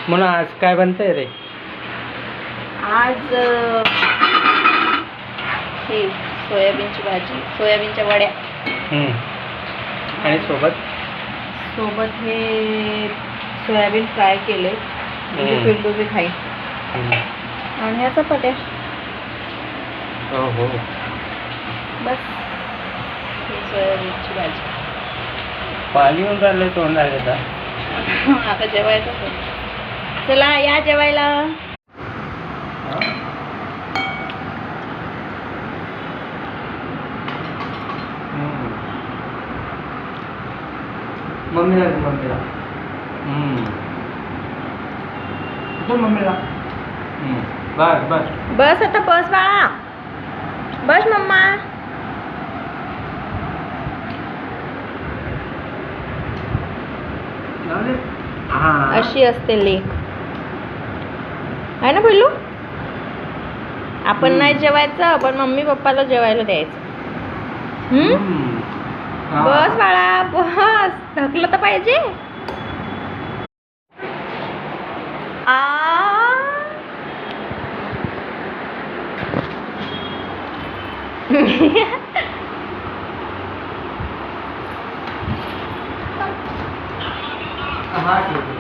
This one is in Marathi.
म्हणून आज काय बनतंय रे? आज हे सोयाबीनची भाजी, सोयाबीनच्या वड्या आणि सोबत हे सोयाबीन फ्राय केले, म्हणजे पिंटू बी खाई, आणि ह्या चपात्या. हो बस ही सोयाबीनची भाजी. पाणी येऊन राहिलं तोंडाला. आता जेवायचं. चला या जेवायला. मम्मीला बस बस आता, बस बाळा, बस मम्मा. अशी असते लेक, आहे ना पिल्लू? आपण नाही जेवायचं, पण मम्मी पप्पाला जेवायला द्यायचं. बस बाळा, बस. थकलं तर पाहिजे. हा ठीक आहे.